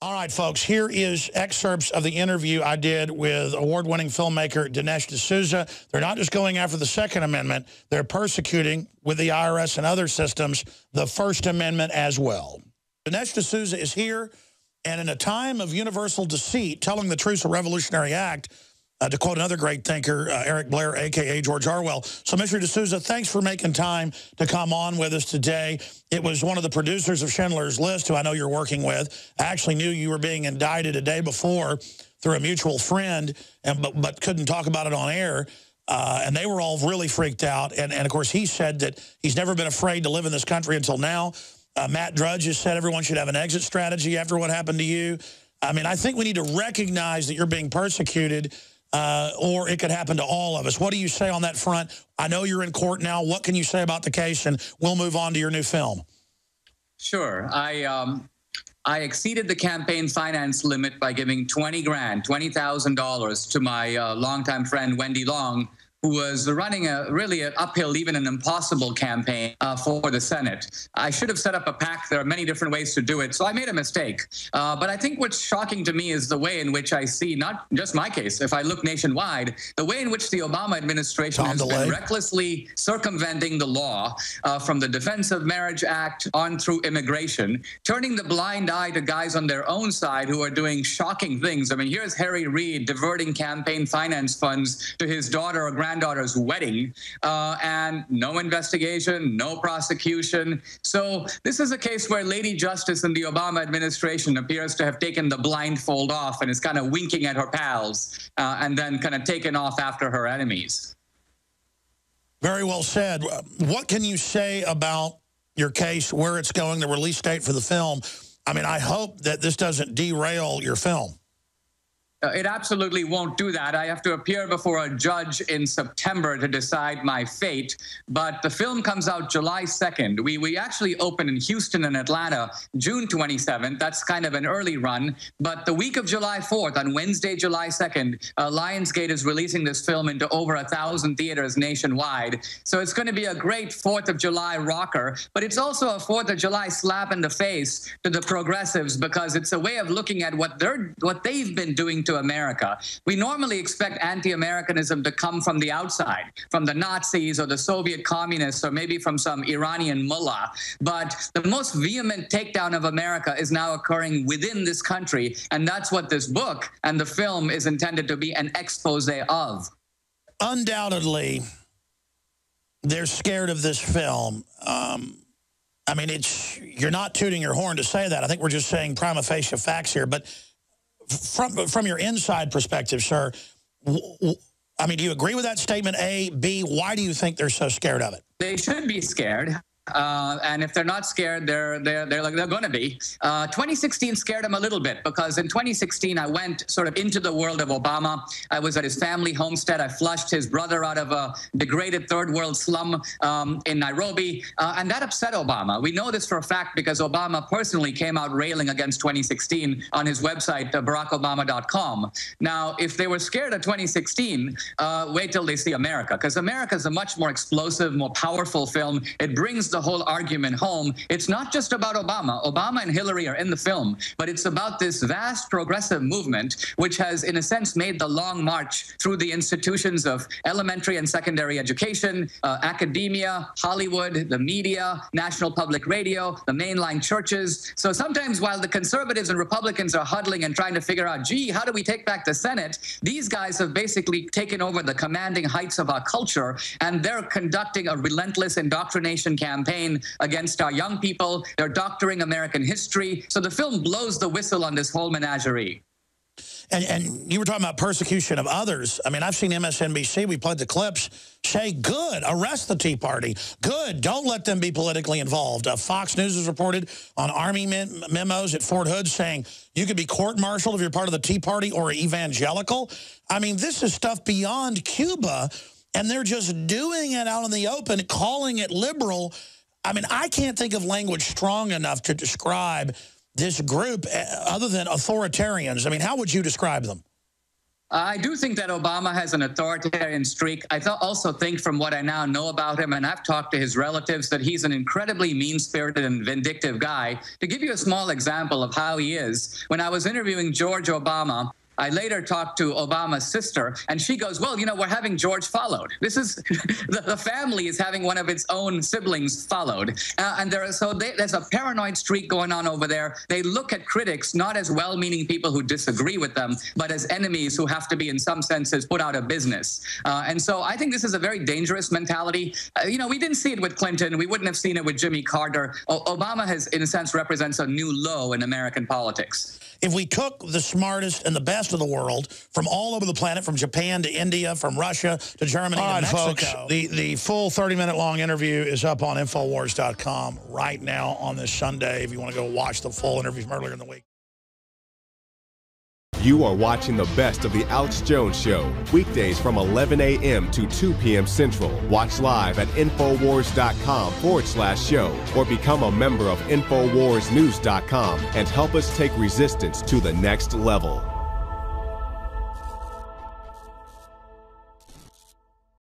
All right, folks, here is excerpts of the interview I did with award-winning filmmaker Dinesh D'Souza. They're not just going after the Second Amendment, they're persecuting, with the IRS and other systems, the First Amendment as well. Dinesh D'Souza is here, and in a time of universal deceit, telling the truth's a revolutionary act, to quote another great thinker, Eric Blair, a.k.a. George Orwell. So, Mr. D'Souza, thanks for making time to come on with us today. It was one of the producers of Schindler's List, who I know you're working with. I actually knew you were being indicted a day before through a mutual friend, but couldn't talk about it on air. And they were all really freaked out. And, of course, he said that he's never been afraid to live in this country until now. Matt Drudge has said everyone should have an exit strategy after what happened to you. I mean, I think we need to recognize that you're being persecuted, or it could happen to all of us. What do you say on that front? I know you're in court now. What can you say about the case? And we'll move on to your new film. Sure. I exceeded the campaign finance limit by giving $20,000 to my longtime friend, Wendy Long, who was running really an uphill, even an impossible campaign for the Senate. I should have set up a PAC. There are many different ways to do it, so I made a mistake. But I think what's shocking to me is the way in which I see, not just my case, if I look nationwide, the way in which the Obama administration has been recklessly circumventing the law from the Defense of Marriage Act on through immigration, turning the blind eye to guys on their own side who are doing shocking things. I mean, here's Harry Reid diverting campaign finance funds to his daughter or granddaughter's wedding, and no investigation, no prosecution. So this is a case where Lady Justice in the Obama administration appears to have taken the blindfold off and is kind of winking at her pals and then kind of taken off after her enemies. Very well said. What can you say about your case, where it's going, the release date for the film? I mean, I hope that this doesn't derail your film. It absolutely won't do that. I have to appear before a judge in September to decide my fate. But the film comes out July 2nd. We actually open in Houston and Atlanta June 27th. That's kind of an early run. But the week of July 4th, on Wednesday, July 2nd, Lionsgate is releasing this film into over 1,000 theaters nationwide. So it's going to be a great 4th of July rocker. But it's also a 4th of July slap in the face to the progressives, because it's a way of looking at what they've been doing to America. We normally expect anti-Americanism to come from the outside, from the Nazis or the Soviet communists, or maybe from some Iranian mullah. But the most vehement takedown of America is now occurring within this country, and that's what this book and the film is intended to be an expose of. Undoubtedly, they're scared of this film. I mean, you're not tooting your horn to say that. I think we're just saying prima facie facts here. But from your inside perspective, sir, I mean, do you agree with that statement, A? B, why do you think they're so scared of it? They should be scared. And if they're not scared, they're going to be. 2016 scared them a little bit, because in 2016, I went sort of into the world of Obama. I was at his family homestead. I flushed his brother out of a degraded third world slum in Nairobi. And that upset Obama. We know this for a fact because Obama personally came out railing against 2016 on his website, BarackObama.com. Now, if they were scared of 2016, wait till they see America, because America is a much more explosive, more powerful film. It brings the whole argument home. It's not just about Obama. Obama and Hillary are in the film, but it's about this vast progressive movement, which has, in a sense, made the long march through the institutions of elementary and secondary education, academia, Hollywood, the media, National Public Radio, the mainline churches. So sometimes while the conservatives and Republicans are huddling and trying to figure out, gee, how do we take back the Senate? These guys have basically taken over the commanding heights of our culture, and they're conducting a relentless indoctrination campaign against our young people. They're doctoring American history. So the film blows the whistle on this whole menagerie. And you were talking about persecution of others. I mean, I've seen MSNBC. We played the clips. Say, good, arrest the Tea Party. Good, don't let them be politically involved. Fox News has reported on Army memos at Fort Hood saying you could be court-martialed if you're part of the Tea Party or evangelical. I mean, this is stuff beyond Cuba, and they're just doing it out in the open, calling it liberal. I mean, I can't think of language strong enough to describe this group other than authoritarians. I mean, how would you describe them? I do think that Obama has an authoritarian streak. I also think from what I now know about him, and I've talked to his relatives, that he's an incredibly mean-spirited and vindictive guy. To give you a small example of how he is, when I was interviewing George Obama, I later talked to Obama's sister, and she goes, well, you know, we're having George followed. This is, the family is having one of its own siblings followed. And there's a paranoid streak going on over there. They look at critics not as well-meaning people who disagree with them, but as enemies who have to be, in some senses, put out of business. And so I think this is a very dangerous mentality. You know, we didn't see it with Clinton. We wouldn't have seen it with Jimmy Carter. Obama has, in a sense, represents a new low in American politics. If we took the smartest and the best of the world from all over the planet, from Japan to India, from Russia to Germany and Mexico. Folks, the full 30-minute long interview is up on Infowars.com right now on this Sunday if you want to go watch the full interview from earlier in the week. You are watching the best of the Alex Jones Show, weekdays from 11 a.m. to 2 p.m. Central. Watch live at Infowars.com/show or become a member of InfoWarsNews.com and help us take resistance to the next level.